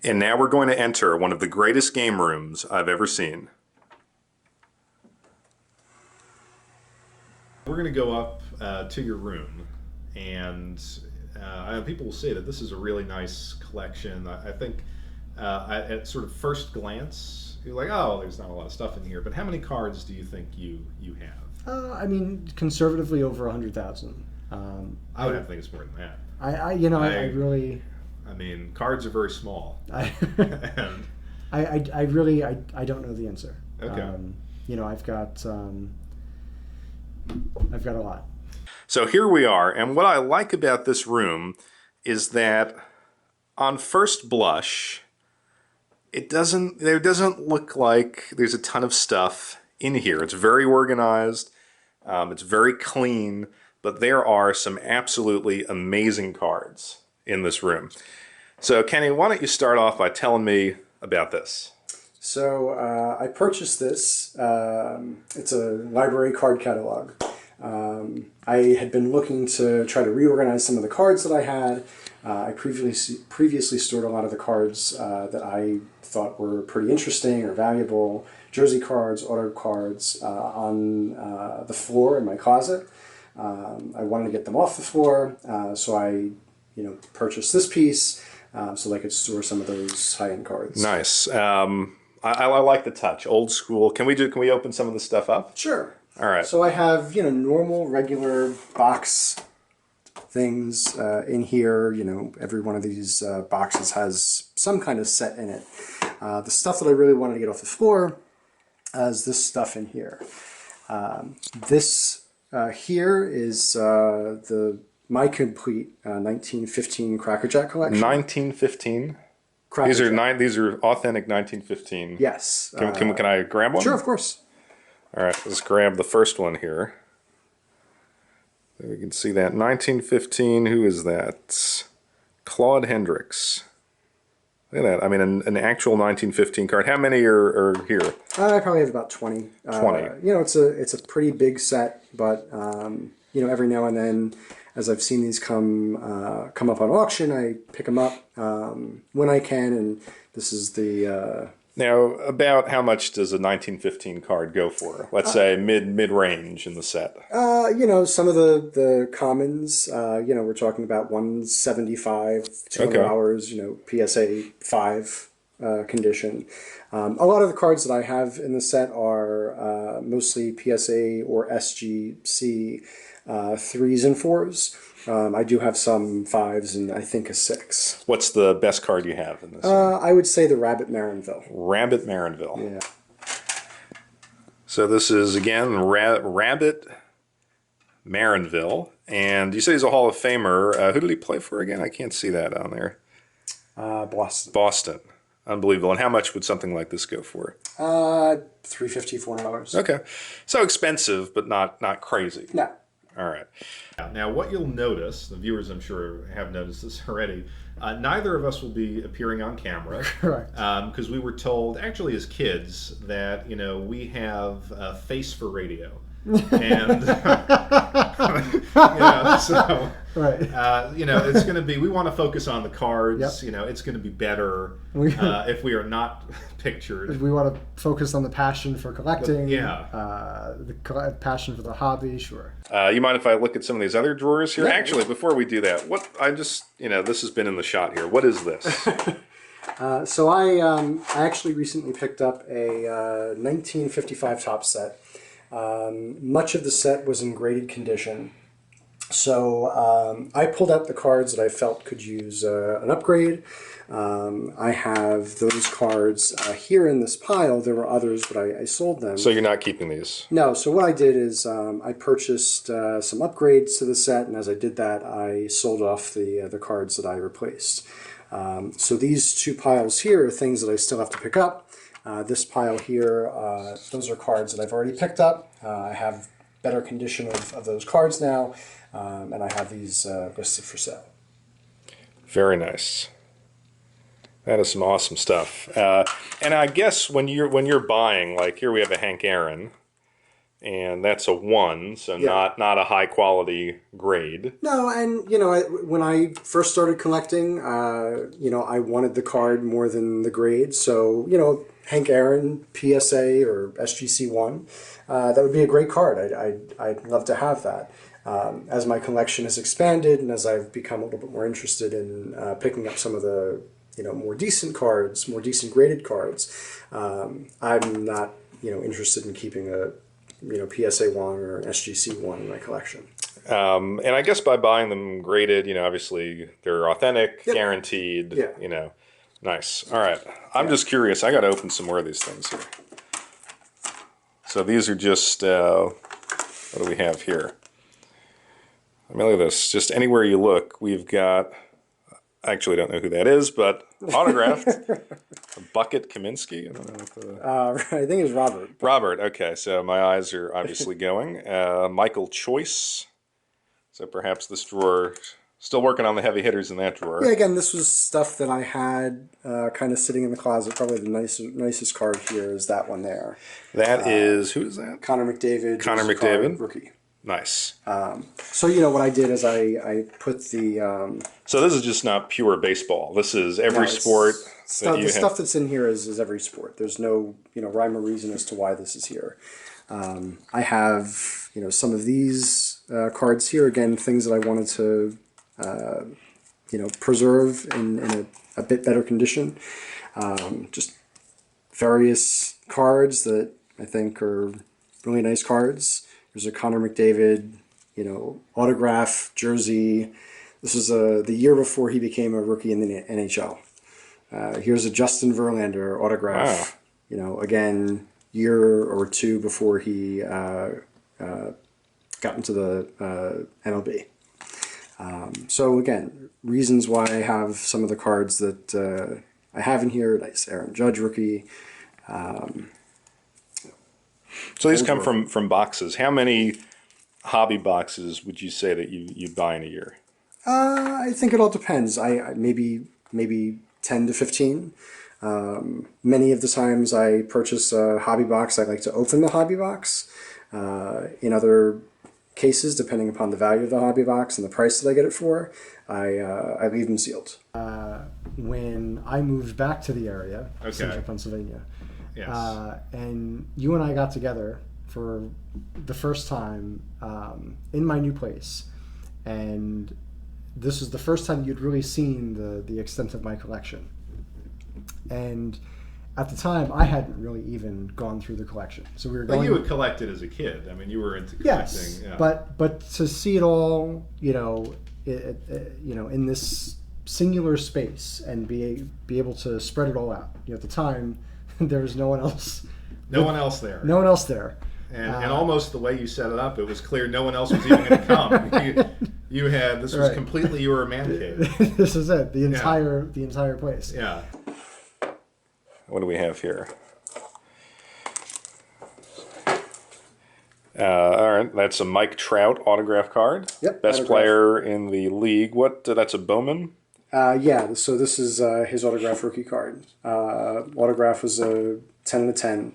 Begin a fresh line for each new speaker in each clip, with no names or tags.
And now we're going to enter one of the greatest game rooms I've ever seen. We're going to go up to your room, and people will say that this is a really nice collection. I think at sort of first glance, you're like, oh, there's not a lot of stuff in here. But how many cards do you think you have?
I mean, conservatively over 100,000.
I would have to think it's more than that.
I
mean, cards are very small.
I don't know the answer.
Okay.
I've got a lot.
So here we are, and what I like about this room is that on first blush, there doesn't look like there's a ton of stuff in here. It's very organized, it's very clean, but there are some absolutely amazing cards in this room. So Kenny, why don't you start off by telling me about this?
So I purchased this. It's a library card catalog. I had been looking to try to reorganize some of the cards that I had. I previously stored a lot of the cards that I thought were pretty interesting or valuable, jersey cards, auto cards, on the floor in my closet. I wanted to get them off the floor, so I purchased this piece so that I could store some of those high-end cards.
Nice. I like the touch, old school. Can we open some of this stuff up?
Sure.
All right.
So I have normal, regular box things in here. Every one of these boxes has some kind of set in it. The stuff that I really wanted to get off the floor is this stuff in here. This here is my complete 1915 Cracker Jack collection.
1915. These are authentic 1915.
Yes.
Can I grab one?
Sure, of course.
All right, let's grab the first one here. There we can see that 1915. Who is that? Claude Hendricks. Look at that. I mean, an actual 1915 card. How many are here?
I probably have about 20.
20.
It's a pretty big set, but every now and then, as I've seen these come up on auction, I pick them up when I can, and this is the.
Now, about how much does a 1915 card go for? Let's say mid-range in the set.
Some of the commons, we're talking about $175, $200, PSA 5 condition. A lot of the cards that I have in the set are mostly PSA or SGC 3s and 4s. I do have some 5s and I think a 6.
What's the best card you have in this?
I would say the Rabbit Marinville.
Rabbit Marinville.
Yeah.
So this is, again, Rabbit Marinville. And you say he's a Hall of Famer. Who did he play for again? I can't see that on there.
Boston.
Boston. Unbelievable. And how much would something like this go for?
$350, $400.
Okay. So expensive, but not crazy.
No.
All right. Now, what you'll notice, the viewers I'm sure have noticed this already, neither of us will be appearing on camera.
Correct.
Because we were told, actually as kids, that, we have a face for radio. And, so,
right.
It's going to be, we want to focus on the cards.
Yep.
It's going to be better if we are not pictured.
We want to focus on the passion for collecting.
The
passion for the hobby, sure.
You mind if I look at some of these other drawers here? Yeah. Actually, before we do that, this has been in the shot here. What is this?
So I actually recently picked up a 1955 top set. Much of the set was in graded condition. So I pulled out the cards that I felt could use an upgrade. I have those cards here in this pile. There were others, but I sold them.
So you're not keeping these?
No. So what I did is I purchased some upgrades to the set, and as I did that, I sold off the cards that I replaced. So these two piles here are things that I still have to pick up. This pile here, those are cards that I've already picked up. I have better condition of those cards now, and I have these listed for sale.
Very nice. That is some awesome stuff. And I guess when you're buying, like here we have a Hank Aaron, And that's a 1, so
Yeah.
not a high quality grade.
No, and when I first started collecting, I wanted the card more than the grade. So, Hank Aaron PSA or SGC1, that would be a great card. I'd love to have that. As my collection has expanded and as I've become a little bit more interested in picking up some of the more decent cards, more decent graded cards, I'm not interested in keeping a PSA 1 or an SGC 1 in my collection.
And I guess by buying them graded, obviously they're authentic,
Yep.
guaranteed,
Yeah.
Nice. All right. I'm just curious. I got to open some more of these things here. So these are just, what do we have here? I mean, look at this. Just anywhere you look, we've got, I actually don't know who that is, but autographed. Bucket Kaminsky. I don't know if,
I think it's Robert.
Robert. Okay, so my eyes are obviously going. Michael Choice. So perhaps this drawer, still working on the heavy hitters in that drawer.
Yeah, again, this was stuff that I had kind of sitting in the closet. Probably the nicest card here is that one there.
That is, who is that?
Connor McDavid.
Connor
McDavid.
McDavid.
Rookie.
Nice.
So, what I did is I put the...
So this is just not pure baseball. This is every sport.
The stuff that's in here is every sport. There's no, rhyme or reason as to why this is here. I have, some of these cards here. Again, things that I wanted to, preserve in a bit better condition. Just various cards that I think are really nice cards. There's a Connor McDavid, autograph jersey. This is the year before he became a rookie in the NHL. Here's a Justin Verlander autograph. Wow. Again, year or two before he got into the MLB. So again, reasons why I have some of the cards that I have in here. Nice Aaron Judge rookie.
So these come from boxes. How many hobby boxes would you say that you buy in a year?
I think it all depends. I maybe 10 to 15. Many of the times I purchase a hobby box, I like to open the hobby box. In other cases, depending upon the value of the hobby box and the price that I get it for, I leave them sealed. When I moved back to the area, Central Pennsylvania, yes. And you and I got together for the first time in my new place, and this was the first time you'd really seen the extent of my collection. And at the time, I hadn't really even gone through the collection. So we were going.
Well, you had collected as a kid. I mean, you were into collecting.
Yes,
yeah.
but to see it all, in this singular space and be able to spread it all out. At the time, there was no one else.
No one else there.
No one else there.
And almost the way you set it up, it was clear no one else was even going to come. You had this was completely your man cave.
This is it. The entire place.
Yeah. What do we have here? All right, that's a Mike Trout autograph card.
Yep.
Best
autograph.
Player in the league. That's a Bowman?
Yeah, so this is his autograph rookie card. Autograph was a 10 out of 10.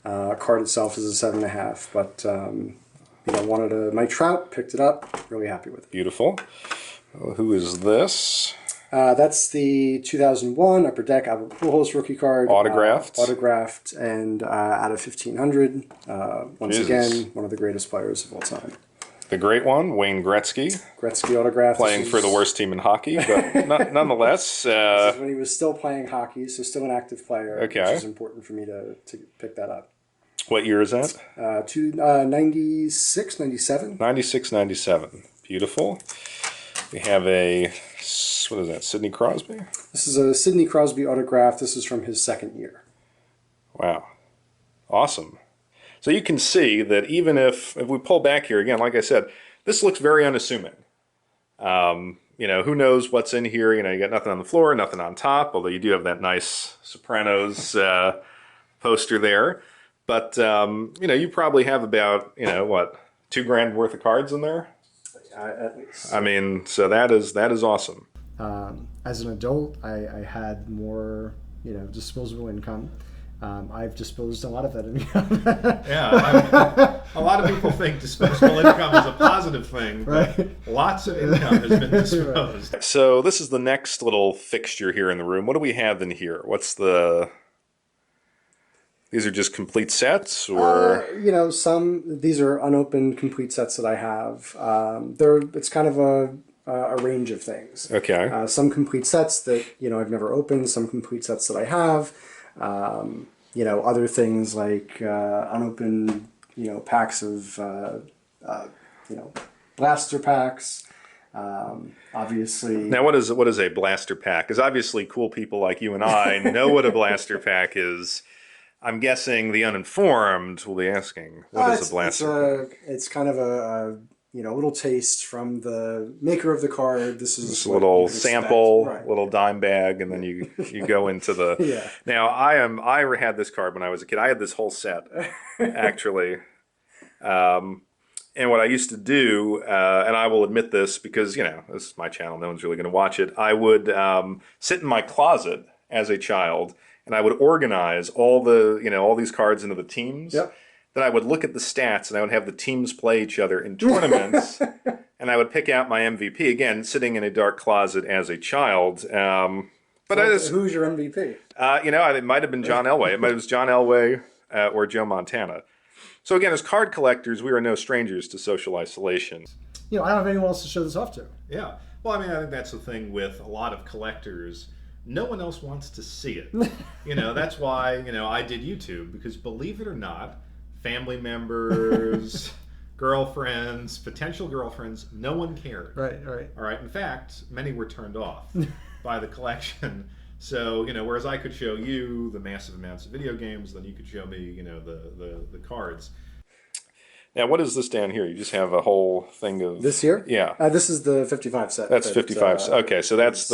Card itself is a 7.5, but wanted a Mike Trout, picked it up, really happy with it.
Beautiful. Who is this?
That's the 2001 Upper Deck Albert Pujols rookie card.
Autographed.
Autographed and out of 1,500. Once
Jesus.
again, one of the greatest players of all time.
The great one, Wayne Gretzky.
Gretzky autograph.
Playing for the worst team in hockey, but nonetheless.
This is when he was still playing hockey, so still an active player.
Okay.
Which is important for me to pick that up.
What year is that?
96, 97.
96, 97. Beautiful. We have a, what is that, Sidney Crosby?
This is a Sidney Crosby autograph. This is from his second year.
Wow. Awesome. So you can see that even if we pull back here again, like I said, this looks very unassuming. Who knows what's in here? You got nothing on the floor, nothing on top, although you do have that nice Sopranos poster there. But, you probably have about, $2,000 worth of cards in there?
At least.
I mean, so that is awesome.
As an adult, I had more, disposable income. I've disposed a lot of that income.
Yeah, a lot of people think disposable income is a positive thing, but
Right.
lots of income has been disposed. Right. So this is the next little fixture here in the room. What do we have in here? What's the... These are just complete sets, or
You know, these are unopened complete sets that I have. It's kind of a range of things.
okay?
Some complete sets that I've never opened. Some complete sets that I have. Other things like unopened packs of blaster packs. Obviously.
Now, what is a blaster pack? Because obviously, cool people like you and I know what a blaster pack is. I'm guessing the uninformed will be asking, what is a blaster pack?
It's kind of a little taste from the maker of the card. This is
a little sample,
right.
Little dime bag, and then you go into the...
Yeah.
Now, I had this card when I was a kid. I had this whole set, actually. And what I used to do, and I will admit this because, this is my channel, no one's really going to watch it. I would sit in my closet as a child, and I would organize all these cards into the teams.
Yep.
Then I would look at the stats, and I would have the teams play each other in tournaments, and I would pick out my MVP, again, sitting in a dark closet as a child.
Who's your MVP?
It might have been John Elway. It was John Elway or Joe Montana. So again, as card collectors, we are no strangers to social isolation.
I don't have anyone else to show this off to.
Yeah. Well, I think that's the thing with a lot of collectors. No one else wants to see it. That's why, I did YouTube, because believe it or not, family members, girlfriends, potential girlfriends, no one cared.
Right.
All right. In fact, many were turned off by the collection. So, whereas I could show you the massive amounts of video games, then you could show me, the cards. Now, what is this down here? You just have a whole thing of...
This here?
Yeah.
This is the 55 set.
That's 55. Okay, so that's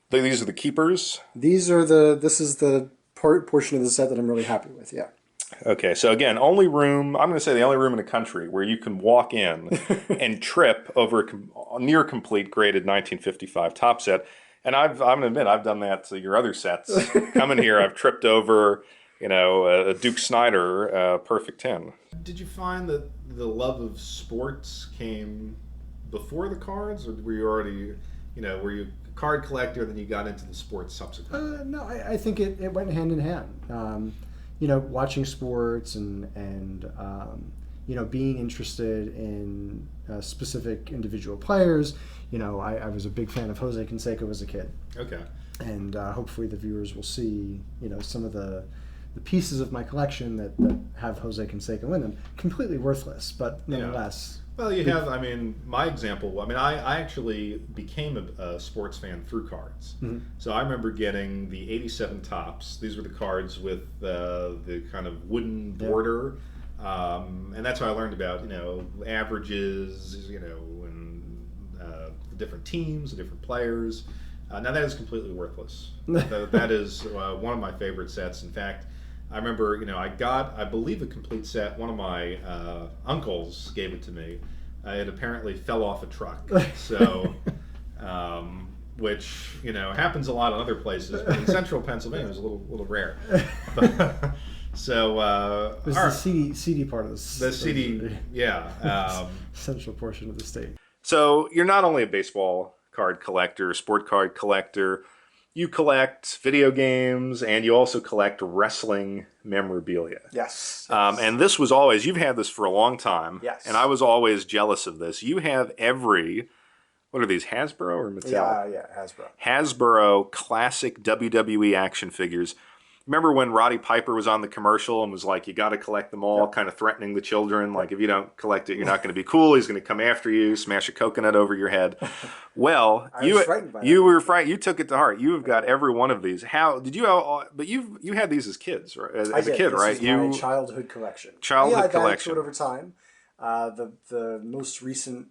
these are the keepers?
This is the portion of the set that I'm really happy with, yeah.
Okay, so again, I'm going to say the only room in the country where you can walk in and trip over a near complete graded 1955 top set. And I'm going to admit, I've done that to your other sets. Coming here, I've tripped over, a Duke Snider Perfect 10. Did you find that the love of sports came before the cards, or were you already, were you a card collector, then you got into the sports subsequently?
No, I think it went hand in hand. Watching sports and being interested in specific individual players. I was a big fan of Jose Canseco as a kid.
Okay.
And hopefully the viewers will see, some of the pieces of my collection that have Jose Canseco in them. Completely worthless, but nonetheless.
Yeah. Well, you have, my example, I actually became a sports fan through cards. Mm-hmm. So I remember getting the 87 tops. These were the cards with the kind of wooden border. Yeah. And that's how I learned about, averages, and the different teams, the different players. Now that is completely worthless. That is one of my favorite sets. In fact, I remember, I got, I believe, a complete set. One of my uncles gave it to me. It apparently fell off a truck. So, which, happens a lot in other places, but in central Pennsylvania, it was a little rare. So,
it was the CD part of this.
The CD, yeah.
Central portion of the state.
So, you're not only a baseball card collector, sport card collector, you collect video games, and you also collect wrestling memorabilia.
Yes.
And this was always, you've had this for a long time.
Yes.
And I was always jealous of this. You have what are these, Hasbro or Mattel?
Yeah, Hasbro.
Hasbro classic WWE action figures. Remember when Roddy Piper was on the commercial and was like, you got to collect them all, kind of threatening the children, like if you don't collect it, you're not going to be cool. He's going to come after you, smash a coconut over your head. Well, you were frightened. You took it to heart. You have got every one of these. How did you? But you had these as kids, right? As a kid, right?
This is my childhood collection.
Childhood
collection.
I've added
to it over time. The most recent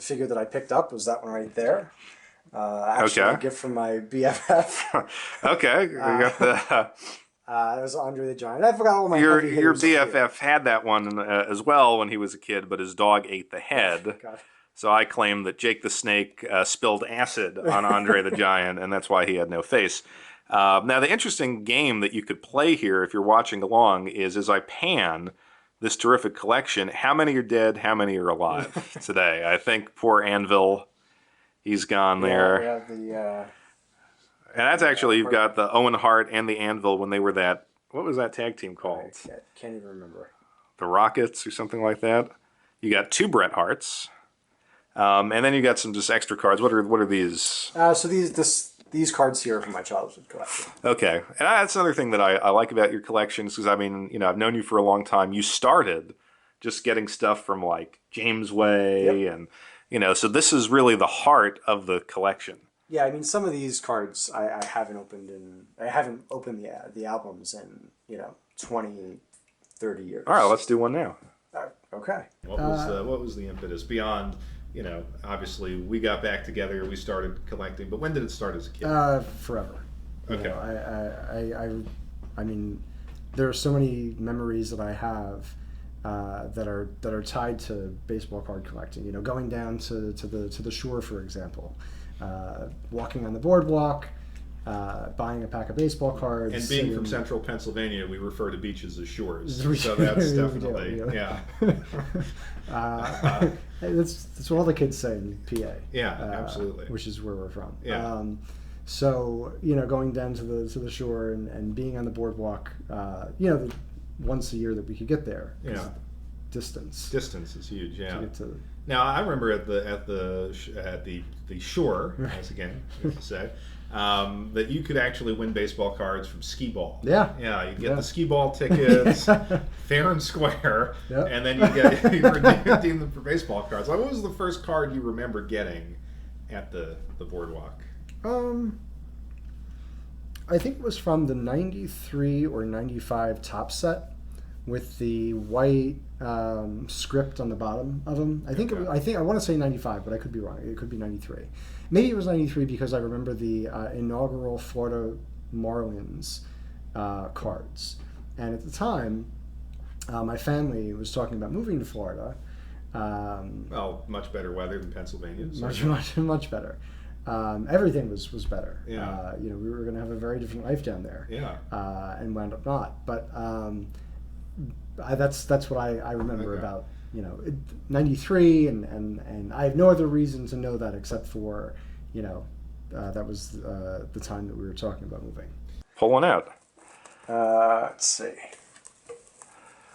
figure that I picked up was that one right there. Actually, a gift from my BFF.
Okay, we got the.
It was Andre the Giant. I forgot all my
your
heavy hitters
BFF had that one as well when he was a kid, but his dog ate the head. So I claim that Jake the Snake spilled acid on Andre the Giant, and that's why he had no face. Now, the interesting game that you could play here, if you're watching along, is as I pan this terrific collection, how many are dead, how many are alive today? I think poor Anvil, he's gone there.
We have the...
And that's actually, you've got the Owen Hart and the Anvil when they were that, what was that tag team called?
I can't even remember.
The Rockets or something like that. You got 2 Bret Harts. And then you got some just extra cards. What are these?
So these cards here are from my childhood collection.
Okay. And that's another thing that I like about your collection because, I mean, you know, I've known you for a long time. You started just getting stuff from, like, James Way and, you know, so this is really the heart of the collection.
Yeah, I mean, some of these cards I haven't opened the albums in, 20, 30 years.
All right, let's do one now.
Okay.
What was the impetus beyond, obviously we got back together, we started collecting, but when did it start as a kid?
Forever.
Okay.
I mean, there are so many memories that I have that are tied to baseball card collecting. Going down to the shore, for example. Walking on the boardwalk, buying a pack of baseball cards.
And being from central Pennsylvania, we refer to beaches as shores. So that's definitely, yeah.
That's what all the kids say in PA.
Yeah, absolutely.
Which is where we're from.
Yeah.
So, going down to the shore and being on the boardwalk, once a year that we could get there.
Yeah.
Distance
is huge. Yeah.
To get to,
now I remember at the shore, as again to say, that you could actually win baseball cards from skee ball.
Yeah.
Yeah. You get the skee ball tickets, fair and square,
yep.
and then you redeem them for baseball cards. Like, what was the first card you remember getting at the boardwalk?
I think it was from the 93 or 95 top set with the white script on the bottom of them. I want to say 95, but I could be wrong. It could be 93. Maybe it was 93 because I remember the inaugural Florida Marlins cards. And at the time, my family was talking about moving to Florida.
Well, much better weather than Pennsylvania.
Much better. Everything was better.
Yeah.
We were going to have a very different life down there.
Yeah.
And wound up not. But that's what I remember about 93, and I have no other reason to know that except for that was the time that we were talking about moving.
Pull one out.
Let's see.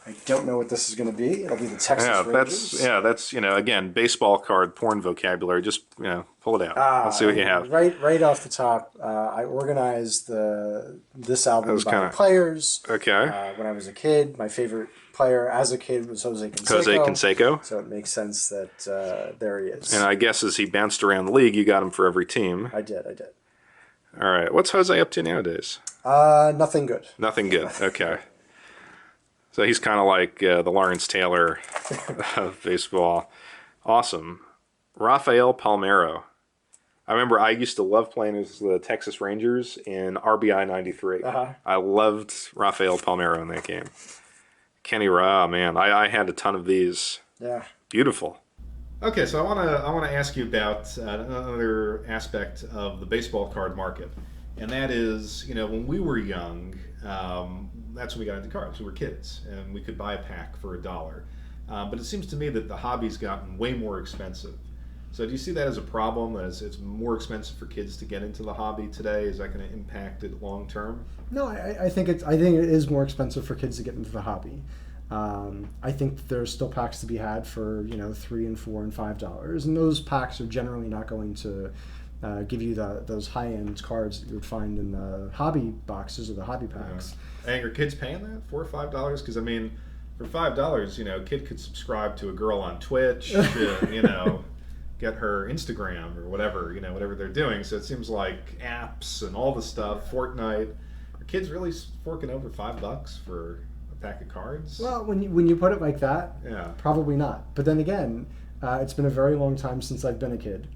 I don't know what this is going to be. It'll be the Texas Rangers.
That's again, baseball card porn vocabulary. Just pull it out. Let's see what you have.
Right off the top, I organized this album by players.
Okay.
When I was a kid, my favorite player as a kid was Jose Canseco.
Jose Canseco.
So it makes sense that there he is.
And I guess as he bounced around the league, you got him for every team.
I did.
All right. What's Jose up to nowadays?
Nothing good.
Nothing good. Okay. So he's kind of like the Lawrence Taylor of baseball. Awesome. Rafael Palmeiro. I remember I used to love playing as the Texas Rangers in RBI 93. I loved Rafael Palmeiro in that game. Kenny Ra, man, I had a ton of these.
Yeah.
Beautiful. Okay, so I want to ask you about another aspect of the baseball card market, and that is, when we were young, that's when we got into cards. We were kids, and we could buy a pack for $1. But it seems to me that the hobby's gotten way more expensive. So do you see that as a problem, as it's more expensive for kids to get into the hobby today? Is that going to impact it long term?
No, I think it is more expensive for kids to get into the hobby. I think there's still packs to be had for $3 and $4 and $5, and those packs are generally not going to give you those high-end cards that you would find in the hobby boxes or the hobby packs.
And are kids paying that $4 or $5? Because I mean, for $5, a kid could subscribe to a girl on Twitch, get her Instagram or whatever, whatever they're doing. So it seems like apps and all the stuff, Fortnite. Are kids really forking over $5 for a pack of cards?
Well, when you put it like that,
yeah,
probably not. But then again, it's been a very long time since I've been a kid.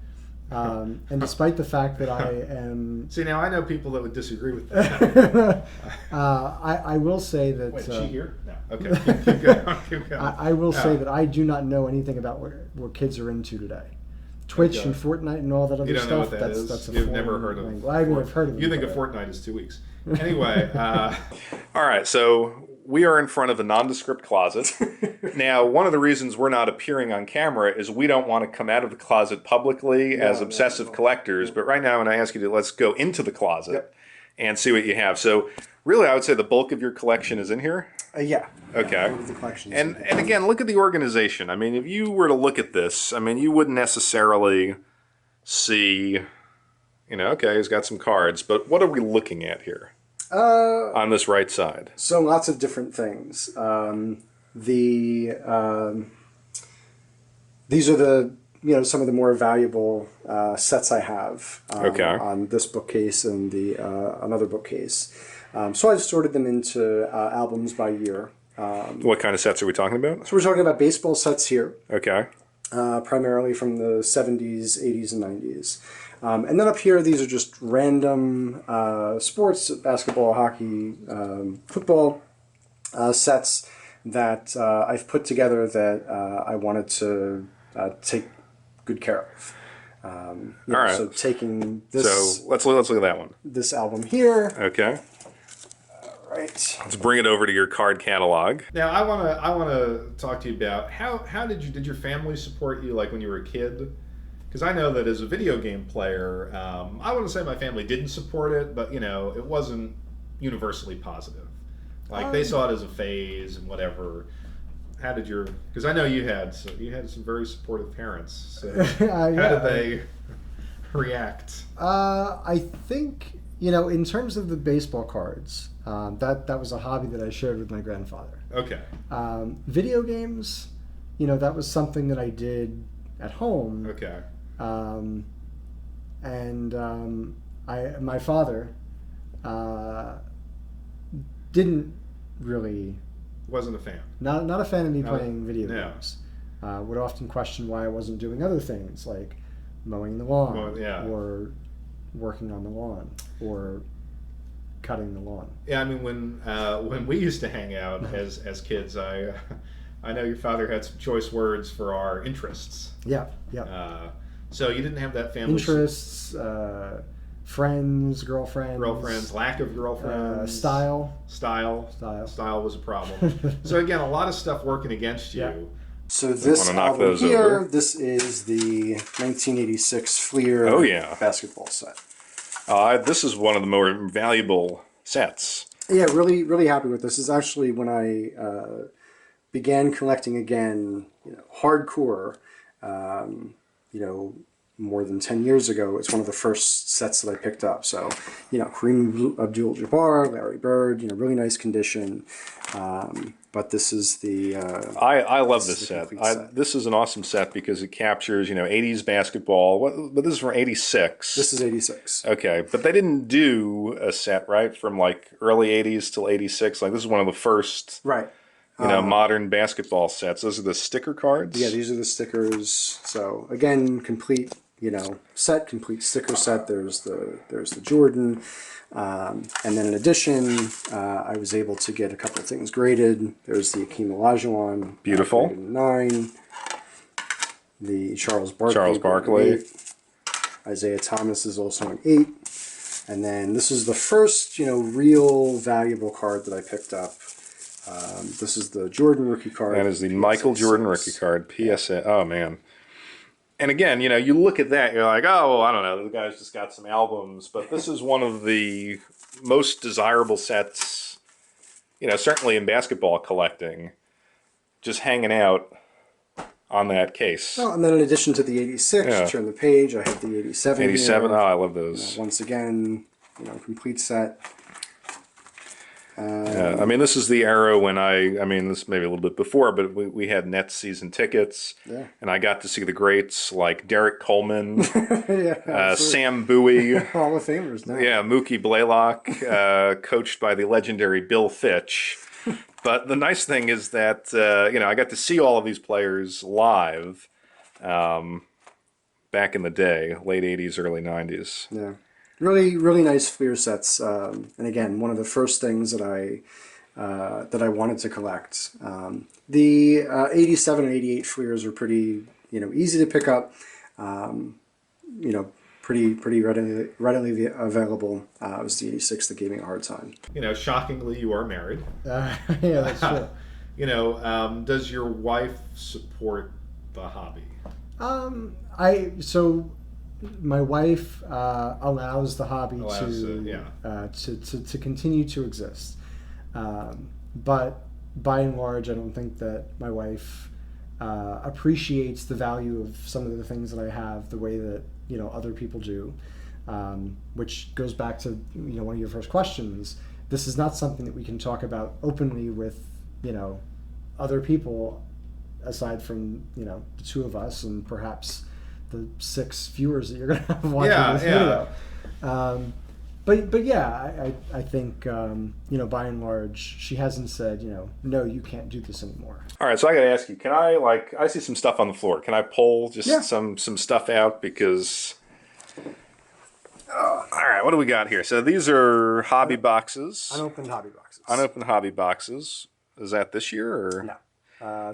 And despite the fact that I am...
See, now I know people that would disagree with that.
I will say that...
Wait, is she here? No. Okay. Keep going. Keep going.
I will say that I do not know anything about what kids are into today. Twitch and Fortnite and all that other stuff.
You don't know what that is?
That's a
You've never heard of it.
I mean, I've heard of it.
You think of Fortnite is 2 weeks. Anyway. All right, so we are in front of a nondescript closet. Now, one of the reasons we're not appearing on camera is we don't want to come out of the closet publicly as obsessive collectors. But right now, I'm going to ask you to let's go into the closet and see what you have. So really, I would say the bulk of your collection is in here?
Yeah.
Okay.
The collection
and again, look at the organization. I mean, if you were to look at this, I mean, you wouldn't necessarily see, okay, he's got some cards. But what are we looking at here on this right side?
So lots of different things. These are the some of the more valuable sets I have on this bookcase and the another bookcase. So I've sorted them into albums by year.
What kind of sets are we talking about?
So we're talking about baseball sets here.
Okay.
Primarily from the 70s, 80s, and 90s. And then up here, these are just random sports, basketball, hockey, football sets that I've put together that I wanted to take good care of.
All right.
So taking this...
So let's look at that one.
This album here.
Okay.
All right.
Let's bring it over to your card catalog. Now, I want to talk to you about how did your family support you, like when you were a kid? Because I know that as a video game player, I wouldn't say my family didn't support it, but it wasn't universally positive. Like they saw it as a phase and whatever. How did because I know you had some very supportive parents. So how did they react?
I think in terms of the baseball cards, that was a hobby that I shared with my grandfather.
Okay.
Video games, that was something that I did at home.
Okay.
My father didn't really...
Wasn't a fan.
Not a fan of me playing video games. Would often question why I wasn't doing other things like mowing the lawn or working on the lawn or cutting the lawn.
Yeah, I mean when we used to hang out as kids, I know your father had some choice words for our interests.
Yeah.
So you didn't have that family
interests, friends, girlfriends,
lack of girlfriends,
style
was a problem. So again, a lot of stuff working against you.
Yeah. So this album here, over. This is the 1986 Fleer basketball set.
This is one of the more valuable sets.
Yeah, really, really happy with this. This is actually when I began collecting again, hardcore. More than 10 years ago. It's one of the first sets that I picked up. So, Kareem Abdul-Jabbar, Larry Bird, really nice condition. But this is the...
I love this set. This is an awesome set because it captures, 80s basketball. But this is from 86.
This is 86.
Okay, but they didn't do a set, right, from like early 80s till 86. Like this is one of the first...
Right.
Modern basketball sets. Those are the sticker cards?
Yeah, these are the stickers. So, again, complete, set, complete sticker set. There's the Jordan. And then in addition, I was able to get a couple of things graded. There's the Akeem Olajuwon.
Beautiful.
9. The Charles Barkley. 8. Isaiah Thomas is also an 8. And then this is the first, real valuable card that I picked up. This is the Jordan rookie card.
That is the Michael Jordan rookie card, PSA. Yeah. Oh, man. And again, you look at that, you're like, oh, well, I don't know, the guy's just got some albums. But this is one of the most desirable sets, certainly in basketball collecting, just hanging out on that case.
Oh, and then in addition to the 86, turn the page, I have the 87
87,
here.
Oh, I love those.
Once again, complete set.
I mean, this is the era when this may be a little bit before, but we had Nets season tickets, and I got to see the greats like Derek Coleman, Sam Bowie,
Hall of Famers now.
Yeah, Mookie Blaylock, coached by the legendary Bill Fitch. But the nice thing is that I got to see all of these players live. back in the day, late 80s, early 90s.
Yeah. Really, really nice Fleer sets. And again, one of the first things that I wanted to collect. The 87 and 88 Fleers are pretty, easy to pick up. Pretty readily available. It was the 86 that gave me a hard time.
Shockingly, you are married.
Yeah, that's true.
Does your wife support the hobby?
My wife allows the hobby to continue to exist, but by and large, I don't think that my wife appreciates the value of some of the things that I have the way that other people do, which goes back to one of your first questions. This is not something that we can talk about openly with other people aside from the two of us and perhaps the 6 viewers that you're going to have watching this video. But yeah, I think by and large she hasn't said no, you can't do this anymore.
All right, so I got to ask you, can I see some stuff on the floor? Can I pull just some stuff out because? All right, what do we got here? So these are hobby boxes.
Unopened hobby boxes.
Unopened hobby boxes. Is that this year or
no?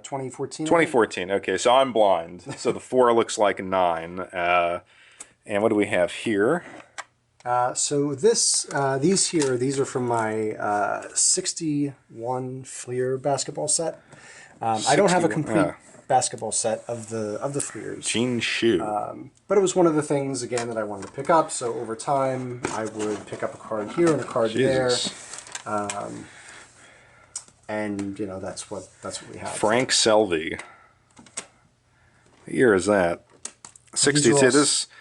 2014.
2014. Okay, so I'm blind. So the 4 looks like a 9. And what do we have here?
So these are from my 61 Fleer basketball set. I don't have a complete basketball set of the Fleers.
Jean Shu.
But it was one of the things again that I wanted to pick up. So over time, I would pick up a card here and a card there. And that's what we have.
Frank Selvey. What year is that? 62.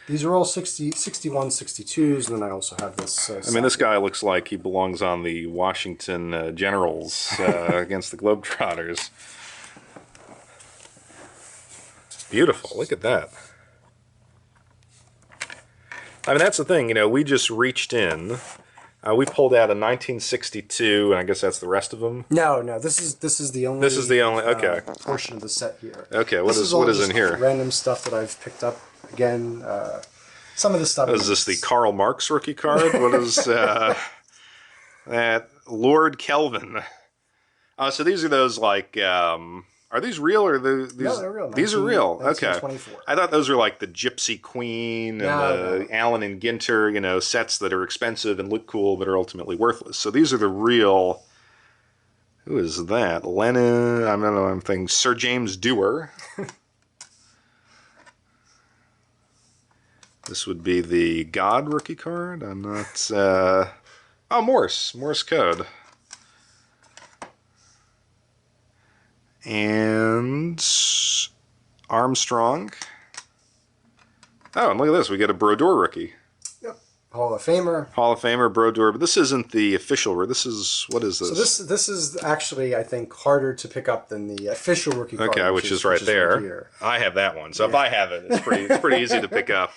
These are all 61, 62s, and then I also have this.
This guy looks like he belongs on the Washington Generals against the Globetrotters. Beautiful. Look at that. That's the thing. We just reached in. We pulled out a 1962, and I guess that's the rest of them.
No. This is the only.
This is the only. Okay.
Portion of the set here.
Okay. What is in here?
Random stuff that I've picked up. Again, some of the stuff.
Is this the Karl Marx rookie card? What is that? Lord Kelvin. So these are those like. Are these real or these?
No, they're real.
These are real. Okay.
1924.
I thought those were like the Gypsy Queen and the Allen and Ginter, sets that are expensive and look cool but are ultimately worthless. So these are the real. Who is that? Lenin. I don't know. I'm thinking Sir James Dewar. This would be the God rookie card. I'm not. Morse code. And Armstrong. Oh, and look at this. We get a Brodeur rookie.
Yep. Hall of Famer,
Brodeur. But this isn't the official. This is, what is this?
So this is actually, I think, harder to pick up than the official rookie card.
Okay, which is right there. Right here. I have that one. So if I have it, it's pretty easy to pick up.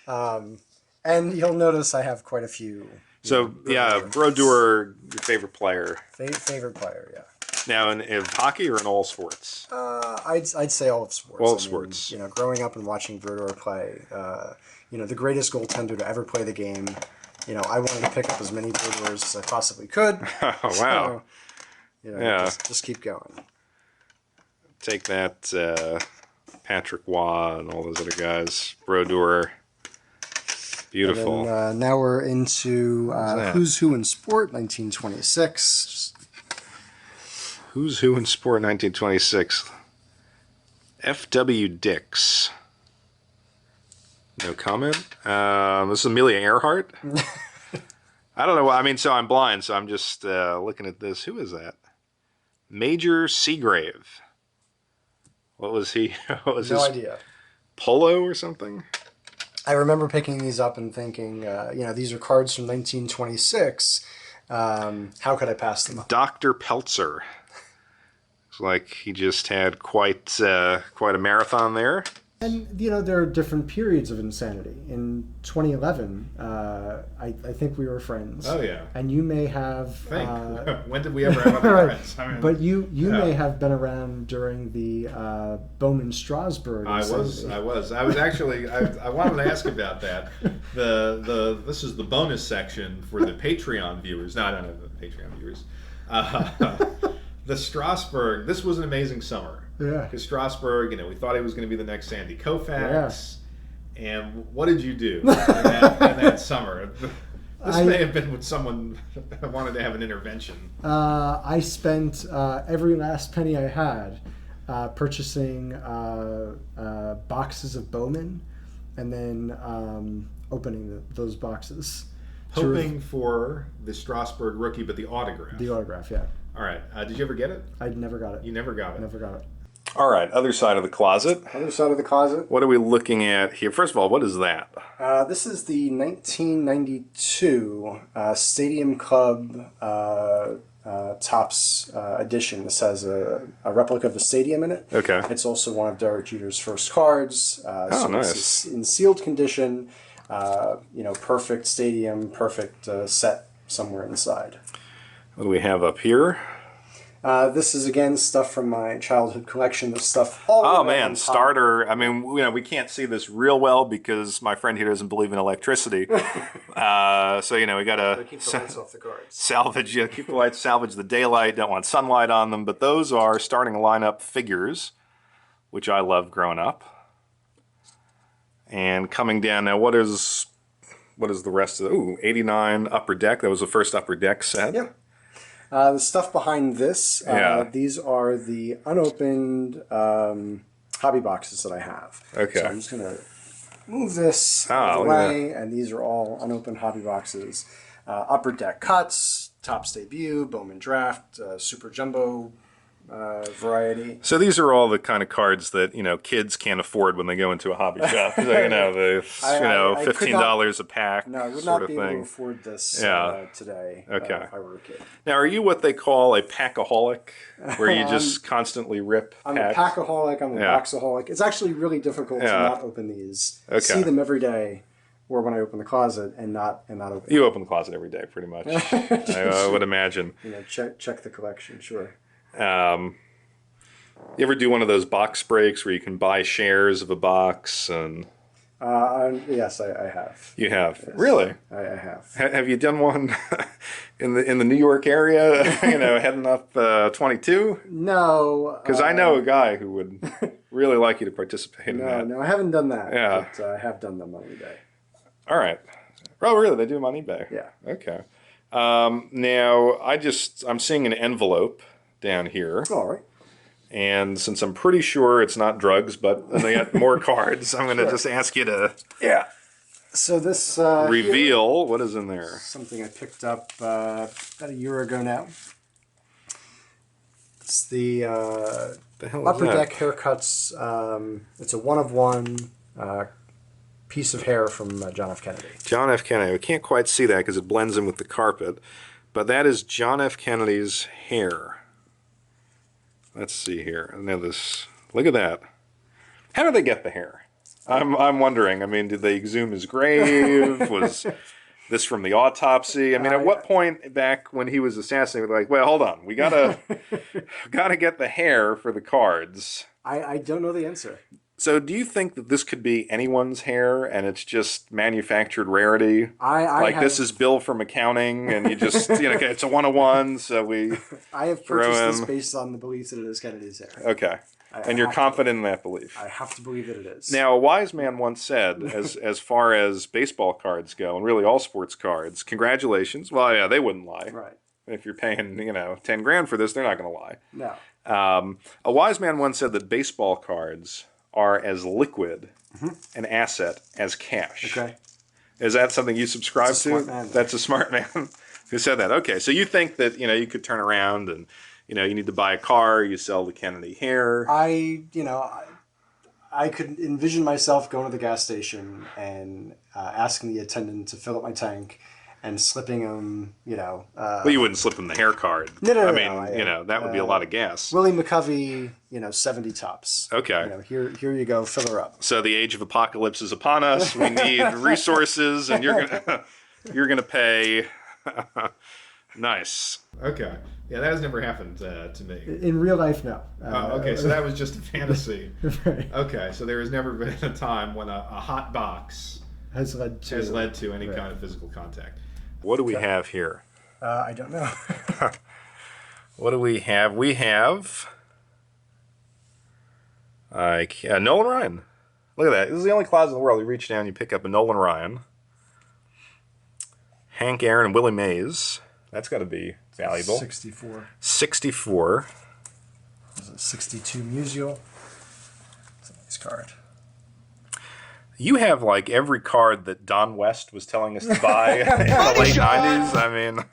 And you'll notice I have quite a few.
So, Brodeur, your favorite player.
Favorite player, yeah.
Now, in hockey or in all sports?
I'd say all of sports.
All of sports.
Growing up and watching Brodeur play, the greatest goaltender to ever play the game. I wanted to pick up as many Brodeurs as I possibly could.
Oh, wow.
So, just keep going.
Take that, Patrick Waugh and all those other guys. Brodeur. Beautiful.
And then, now we're into Who's Who in Sport, 1926.
Who's Who in Sport, 1926. F.W. Dix. No comment. This is Amelia Earhart. I don't know. So I'm blind, so I'm just looking at this. Who is that? Major Seagrave. What was he? What was
no idea.
Polo or something?
I remember picking these up and thinking, these are cards from 1926. How could I pass them up?
Dr. Peltzer. Looks like he just had quite a marathon there.
And, there are different periods of insanity. In 2011, I think we were friends.
Oh, yeah.
And you may have...
When did we ever have other friends?
I mean, but you may have been around during the Bowman-Strasburg insanity.
I was actually... I wanted to ask about that. This is the bonus section for the Patreon viewers. No, I don't know the Patreon viewers. The Strasburg, this was an amazing summer.
Yeah.
Because Strasburg, we thought he was going to be the next Sandy Koufax. Yeah. And what did you do in that summer? This may have been with someone that wanted to have an intervention.
I spent every last penny I had purchasing boxes of Bowman and then opening those boxes.
Hoping for the Strasburg rookie, but the autograph.
The autograph, yeah.
All right. Did you ever get it?
I never got it.
You never got it?
Never got it.
All right. Other side of the closet.
Other side of the closet.
What are we looking at here? First of all, what is that?
This is the 1992 Stadium Club Topps edition. This has a replica of the stadium in it.
Okay.
It's also one of Derek Jeter's first cards.
So nice.
It's in sealed condition. Perfect stadium, perfect set somewhere inside.
What do we have up here?
This is, again, stuff from my childhood collection. This stuff all
Oh, man, starter. I mean, we can't see this real well because my friend here doesn't believe in electricity. So, we got to
keep the lights off the cards.
Salvage the daylight, don't want sunlight on them. But those are starting lineup figures, which I loved growing up. And coming down now, what is the rest of the 89 Upper Deck? That was the first Upper Deck set.
Yep. The stuff behind this, these are the unopened hobby boxes that I have.
Okay.
So I'm just going to move this away, and these are all unopened hobby boxes. Upper Deck cuts, Topps debut, Bowman draft, Super Jumbo variety.
So these are all the kind of cards that kids can't afford when they go into a hobby shop. So, the $15 a pack.
No, I would
sort
not
of
be
thing.
able to afford this today.
Okay.
If I were a kid.
Now, are you what they call a packaholic, where you just constantly rip
I'm
packs?
a packaholic. I'm a boxaholic. It's actually really difficult to not open these.
Okay.
See them every day, or when I open the closet and not open.
You open the closet every day, pretty much. I would imagine.
Check the collection, sure.
You ever do one of those box breaks where you can buy shares of a box and?
Yes, I have.
You have?
Yes,
really?
I have.
Have you done one in the New York area? Heading up 22?
No,
because I know a guy who would really like you to participate in that.
No, I haven't done that.
Yeah,
but I have done them on eBay.
All right. Oh, really? They do them on eBay?
Yeah.
Okay. Now I'm seeing an envelope down here.
All right.
And since I'm pretty sure it's not drugs, but they got more cards, I'm going to just ask you to
So this
reveal what is in there.
Something I picked up about a year ago now. It's the
hell is
Upper
that?
Deck haircuts. It's a one-of-one piece of hair from John F. Kennedy.
John F. Kennedy. We can't quite see that because it blends in with the carpet, but that is John F. Kennedy's hair. Let's see here. Now look at that. How did they get the hair? I'm wondering. I mean, did they exhume his grave? Was this from the autopsy? I mean, at what point back when he was assassinated, like, well, hold on, we gotta get the hair for the cards.
I don't know the answer.
So do you think that this could be anyone's hair and it's just manufactured rarity? This is Bill from accounting and you just, it's a 101, so we
I have purchased this based on the belief that it is Kennedy's hair.
Okay. And you're confident in that belief?
I have to believe that it is.
Now, a wise man once said, as far as baseball cards go, and really all sports cards, congratulations. Well, yeah, they wouldn't lie.
Right.
If you're paying, $10,000 for this, they're not going to lie.
No.
A wise man once said that baseball cards are as liquid an asset as cash.
Okay.
Is that something you subscribe to?
Smart man.
That's a smart man who said that. Okay, so you think that you could turn around and you need to buy a car, you sell the Kennedy hair.
I could envision myself going to the gas station and asking the attendant to fill up my tank and slipping them, you know.
Well, you wouldn't slip him the hair card.
No,
I mean, you know, that would be a lot of gas.
Willie McCovey, you know, 70 tops.
Okay.
You know, here you go, fill her up.
So the age of apocalypse is upon us. We need resources, and you're gonna pay. Nice. Okay. Yeah, that has never happened to me.
In real life, no.
Okay, so that was just a fantasy.
Right.
Okay, so there has never been a time when a hot box
has led to
any kind of physical contact. What do we have here?
I don't know.
What do we have? We have Nolan Ryan. Look at that. This is the only closet in the world. You reach down, you pick up a Nolan Ryan. Hank Aaron and Willie Mays. That's got to be valuable.
64.
64.
There's a 62 Musial. It's a nice card.
You have like every card that Don West was telling us to buy in the late 90s. I mean,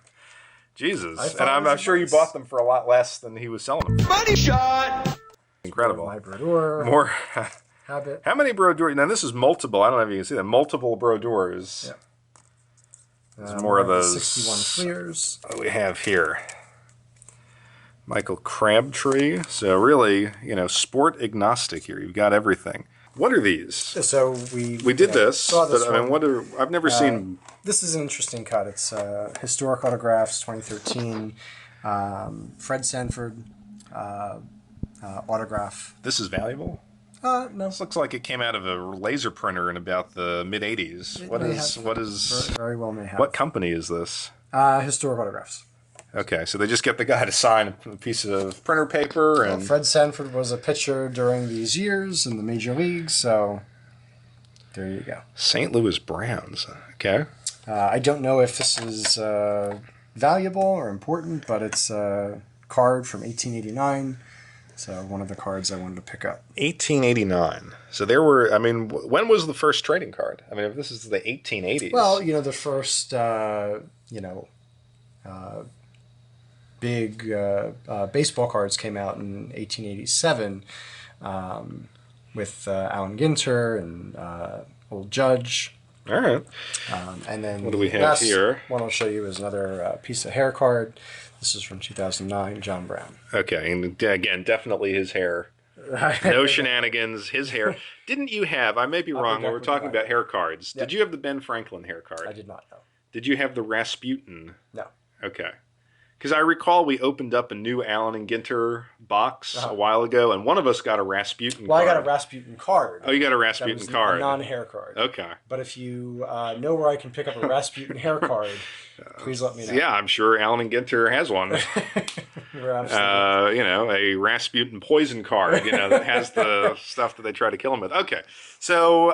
Jesus. And I'm sure you bought them for a lot less than he was selling them.
Money shot!
Incredible.
My Brodeur.
More.
Habit.
How many Brodeurs? Now, this is multiple. I don't know if you can see that. Multiple Brodeurs.
Yeah.
There's more of those.
61 Fleers.
What do we have here? Michael Crabtree. So really, you know, sport agnostic here. You've got everything. What are these?
So we
did this,
saw this
but I mean,
one.
I've never seen.
This is an interesting cut. It's Historic Autographs 2013. Fred Sanford autograph.
This is valuable.
No.
This looks like it came out of a laser printer in about the mid '80s. What is?
Very well may have.
What company is this?
Historic Autographs.
Okay, so they just get the guy to sign a piece of printer paper, and
Fred Sanford was a pitcher during these years in the major leagues, so there you go.
St. Louis Browns. Okay.
I don't know if this is valuable or important, but it's a card from 1889. So one of the cards I wanted to pick up.
1889. So there were, I mean, when was the first trading card? I mean, if this is the 1880s.
Well, you know, the first, big baseball cards came out in 1887 with Allen Ginter and Old Judge.
All right.
And then
what do we have here?
One I'll show you is another piece of hair card. This is from 2009, John Brown.
Okay, and again, definitely his hair. No shenanigans, his hair. Didn't you have, I may be wrong, when we're talking about hair cards, did you have the Ben Franklin hair card?
I did not know.
Did you have the Rasputin?
No.
Okay. Because I recall we opened up a new Allen and Ginter box a while ago, and one of us got a Rasputin card.
Well, I got a Rasputin card.
Oh, you got a Rasputin card.
A non-hair card.
Okay.
But if you know where I can pick up a Rasputin hair card, please let me know.
Yeah, I'm sure Allen and Ginter has one. You know, a Rasputin poison card, you know, that has the stuff that they try to kill him with. Okay. So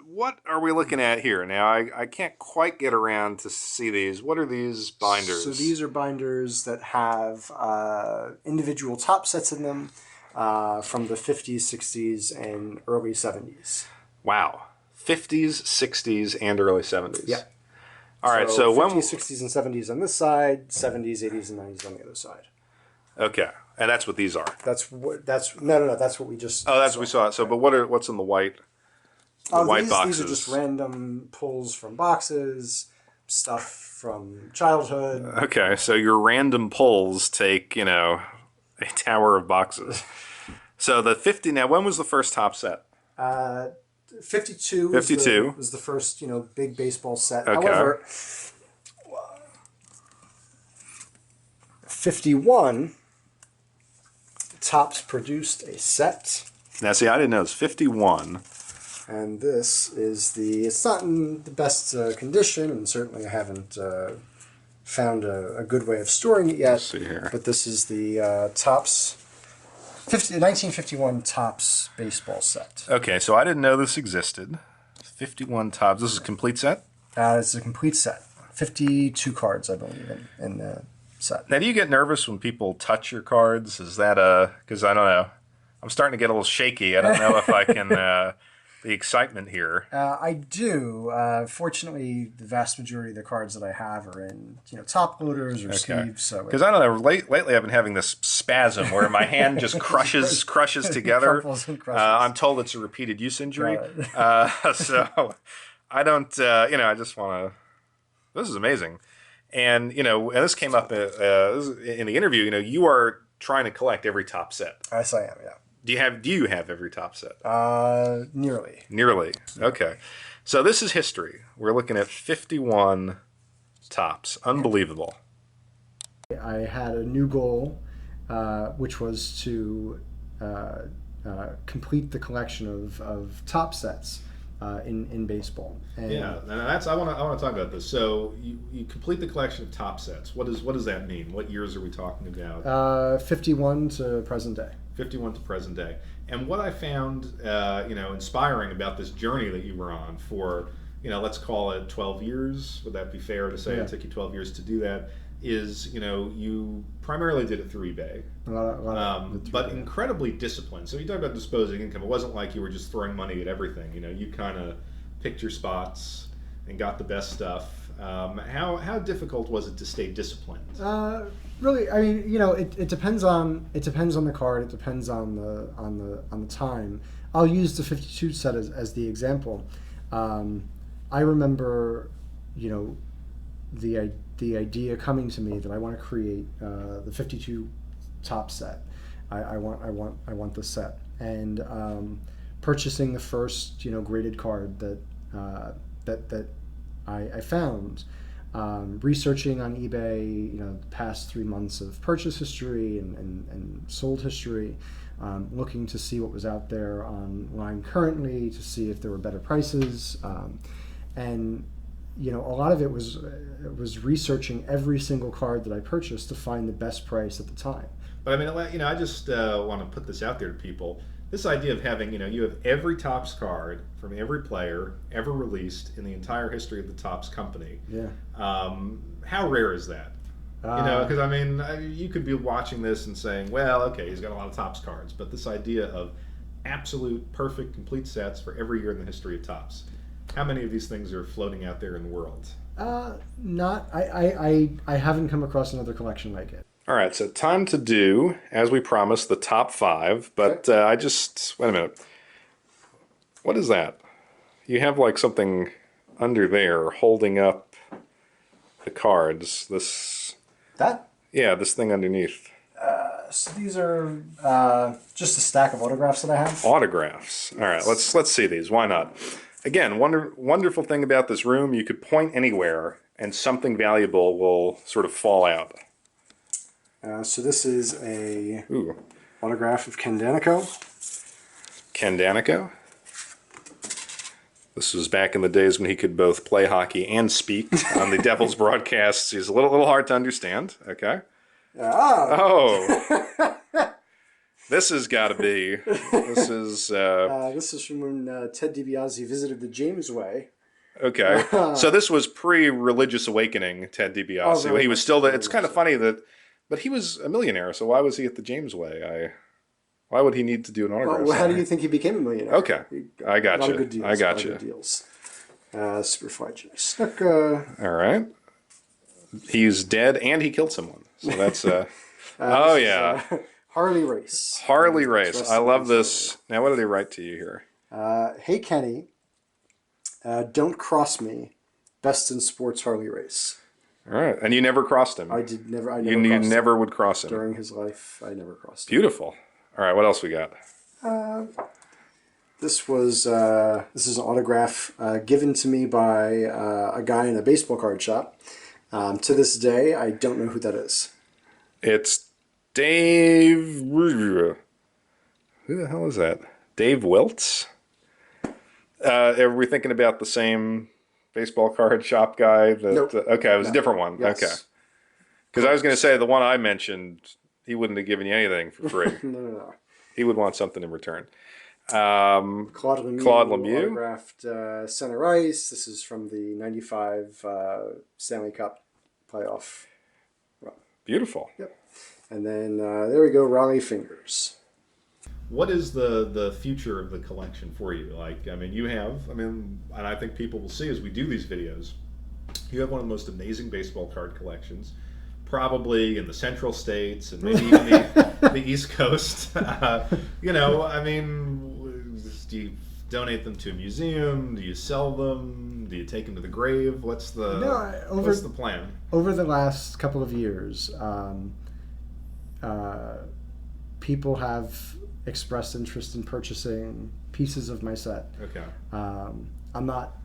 what are we looking at here? Now, I can't quite get around to see these. What are these binders?
So these are binders that have individual top sets in them from the 50s, 60s, and early 70s.
Wow. 50s, 60s, and early 70s.
Yeah.
All right, so
50s, 60s, and 70s on this side, 70s, 80s, and 90s on the other side.
Okay, and that's what these are.
That's what we just.
Oh, that's what we saw. So, but what's in the white? White boxes.
These are just random pulls from boxes, stuff from childhood.
Okay, so your random pulls take, you know, a tower of boxes. So the 50. Now, when was the first top set?
52.
52
was the first, you know, big baseball set.
Okay.
However, 51. Topps produced a set.
Now, see, I didn't know it's 51.
And this is it's not in the best condition, and certainly I haven't found a good way of storing it yet.
Let's see here.
But this is the Topps 1951 Topps baseball set.
Okay, so I didn't know this existed. 51 Topps. This is a complete set?
It's a complete set. 52 cards, I believe, in the set.
Now, do you get nervous when people touch your cards? Is that because I don't know. I'm starting to get a little shaky. I don't know if I can, the excitement here.
I do. Fortunately, the vast majority of the cards that I have are in, you know, top loaders or sleeves. So
because I don't know, lately I've been having this spasm where my hand just crushes together. I'm told it's a repeated use injury. So I don't, you know, I just want to. This is amazing. And, and this came up in the interview, you are trying to collect every top set.
Yes, I am, yeah.
Do you have every top set?
Nearly.
Nearly. Okay. So this is history. We're looking at 51 tops. Unbelievable.
I had a new goal, which was to complete the collection of top sets in baseball.
And I want to talk about this. So you complete the collection of top sets. What does that mean? What years are we talking about?
51 to present day.
51 to present day. And what I found, inspiring about this journey that you were on for, let's call it 12 years. Would that be fair to say?
Yeah.
It took you 12 years to do that. Is, you primarily did it through eBay, but incredibly disciplined. So you talk about disposing income. It wasn't like you were just throwing money at everything. You kind of picked your spots and got the best stuff. How difficult was it to stay disciplined?
Really, I mean, it depends on the card. It depends on the time. I'll use the 52 set as the example. I remember, the idea coming to me that I want to create the 52 top set. I want the set, and purchasing the first graded card that I found. Researching on eBay, the past 3 months of purchase history and sold history, looking to see what was out there online currently, to see if there were better prices, and a lot of it was researching every single card that I purchased to find the best price at the time.
But I mean, I just want to put this out there to people. This idea of having, you have every Topps card from every player ever released in the entire history of the Topps company.
Yeah.
How rare is that? Because I mean, you could be watching this and saying, well, okay, he's got a lot of Topps cards, but this idea of absolute, perfect, complete sets for every year in the history of Topps. How many of these things are floating out there in the world?
I haven't come across another collection like it.
All right, so time to do, as we promised, the top 5. But
Okay.
Wait a minute. What is that? You have like something under there holding up the cards.
That?
Yeah, this thing underneath.
So these are just a stack of autographs that I have.
Autographs. All right, let's see these. Why not? Again, wonderful thing about this room, you could point anywhere and something valuable will sort of fall out.
So this is a
Ooh.
autograph of Ken Danico.
Ken Danico. This was back in the days when he could both play hockey and speak on the Devils broadcasts. He's a little hard to understand. Okay. Oh. This has got to be. This is.
This is from when Ted DiBiase visited the Jamesway.
Okay. So this was pre-religious awakening, Ted DiBiase.
Oh, really?
He was still. It's kind of funny that. But he was a millionaire, so why was he at the Jamesway? Why would he need to do an autograph?
Well, how do you think he became a millionaire?
Okay, I got you.
Good deals,
I got you.
Good deals. Superfly Jimmy Snuck.
All right. He's dead, and he killed someone. So that's. Oh yeah.
Harley Race.
Harley Race. I love this. Now, what do they write to you here?
Hey Kenny, don't cross me. Best in sports, Harley Race.
All right, and you never crossed him.
I never.
You never would cross him
during his life. I never crossed him.
Beautiful. All right, what else we got?
This is an autograph given to me by a guy in a baseball card shop. To this day, I don't know who that is.
It's Dave. Who the hell is that? Dave Wiltz? Are we thinking about the same baseball card shop guy?
Nope.
Okay, it was a different one.
Yes.
Okay. Because I was going to say the one I mentioned, he wouldn't have given you anything for free.
No.
He would want something in return.
Claude Lemieux.
Autographed
center ice. This is from the '95 Stanley Cup playoff run.
Beautiful.
Yep. And then there we go, Raleigh Fingers. What
is the future of the collection for you? Like, I mean, and I think people will see as we do these videos, you have one of the most amazing baseball card collections, probably in the Central States and maybe even the East Coast. I mean, do you donate them to a museum? Do you sell them? them? Do you take them to the grave? What's the what's the plan?
Over the last couple of years, people have expressed interest in purchasing pieces of my set.
Okay.
I'm not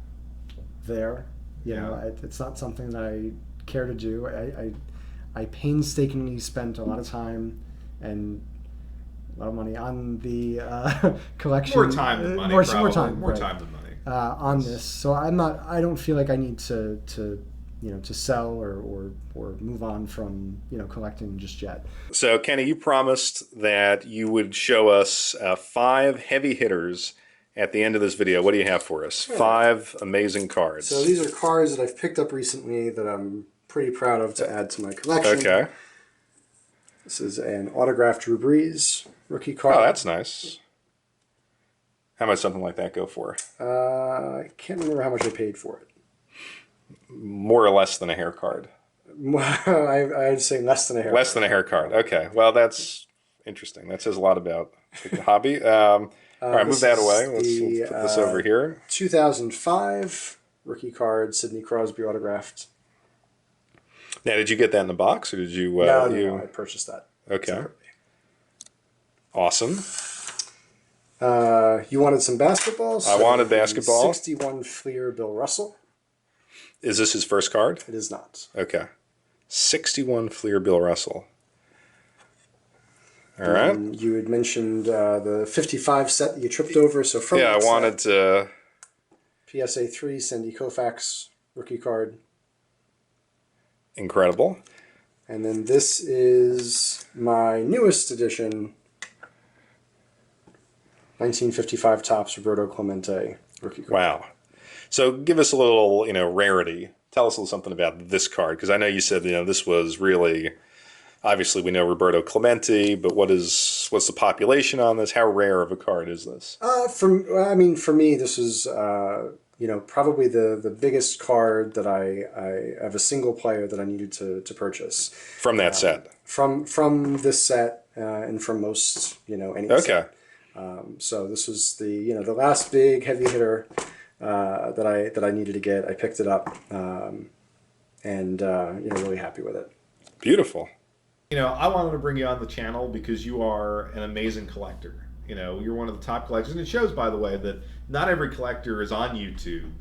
there. You know, it's not something that I care to do. I painstakingly spent a lot of time and a lot of money on the collection.
More time than money. More time than money.
On this, so I don't feel like I need to sell or move on from collecting just yet.
So Kenny, you promised that you would show us 5 heavy hitters at the end of this video. What do you have for us? 5 amazing cards.
So these are cards that I've picked up recently that I'm pretty proud of to add to my collection.
Okay.
This is an autographed Drew Brees rookie card.
Oh, that's nice. How much something like that go for?
I can't remember how much I paid for it.
More or less than a hair card?
I'd say less than a hair card.
Less than a hair card. Okay. Well, that's interesting. That says a lot about the hobby. All right, move that away. Let's put this over here.
2005 rookie card, Sidney Crosby autographed.
Now, did you get that in the box, or did you?
No, I purchased that.
Okay.
Separately.
Awesome.
You wanted some basketball? So
I wanted basketball.
61 Fleer Bill Russell.
Is this his first card?
It is not.
Okay. 61 Fleer Bill Russell. All right.
You had mentioned the 55 set that you tripped over. So from
I wanted to.
PSA 3, Sandy Koufax rookie card.
Incredible.
And then this is my newest edition, 1955 Topps Roberto Clemente rookie card.
Wow. So give us a little, rarity. Tell us a little something about this card, because I know you said, this was really, obviously we know Roberto Clemente, but what's the population on this? How rare of a card is this?
For me, this is, probably the biggest card that I have a single player that I needed to purchase.
From that set?
From this set and from most, any set. So this was the last big heavy hitter that I needed to get. I picked it up, and really happy with it.
Beautiful. I wanted to bring you on the channel because you are an amazing collector. You're one of the top collectors, and it shows, by the way, that not every collector is on YouTube,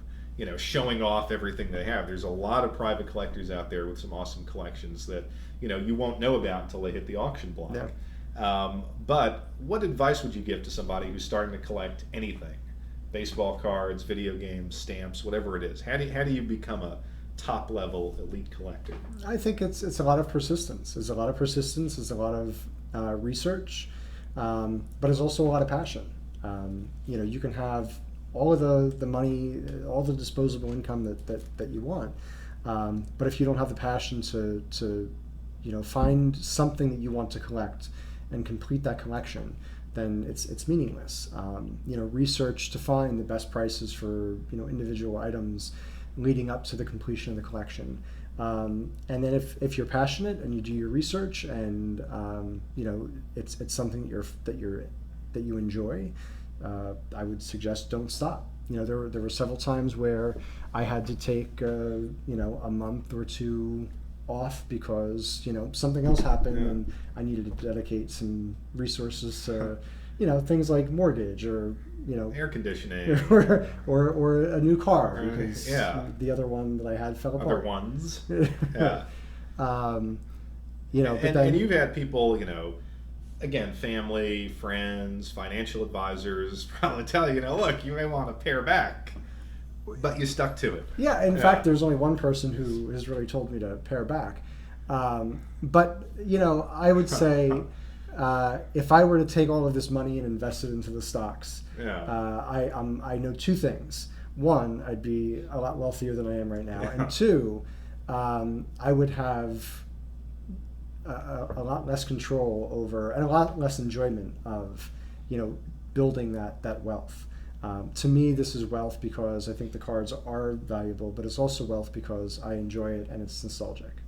showing off everything they have. There's a lot of private collectors out there with some awesome collections that you won't know about until they hit the auction block. Yeah. But what advice would you give to somebody who's starting to collect anything? Baseball cards, video games, stamps, whatever it is. How do you become a top level elite collector?
I think it's a lot of persistence. There's a lot of persistence. There's a lot of research, but there's also a lot of passion. You can have all of the money, all the disposable income that you want, but if you don't have the passion to find something that you want to collect and complete that collection, then it's meaningless. Research to find the best prices for individual items leading up to the completion of the collection, and then if you're passionate and you do your research and it's something that you enjoy, I would suggest don't stop. There were several times where I had to take a month or two off because something else happened, and I needed to dedicate some resources to things like mortgage or
air conditioning
or a new car because the other one that I had fell apart.
Other ones.
But
and you've had people, again, family, friends, financial advisors probably tell you, look, you may want to pare back. But you stuck to it.
Yeah, in fact, there's only one person who has really told me to pare back. But, I would say if I were to take all of this money and invest it into the stocks, I know two things. One, I'd be a lot wealthier than I am right now. And two, I would have a lot less control over and a lot less enjoyment of, building that wealth. To me, this is wealth because I think the cards are valuable, but it's also wealth because I enjoy it and it's nostalgic.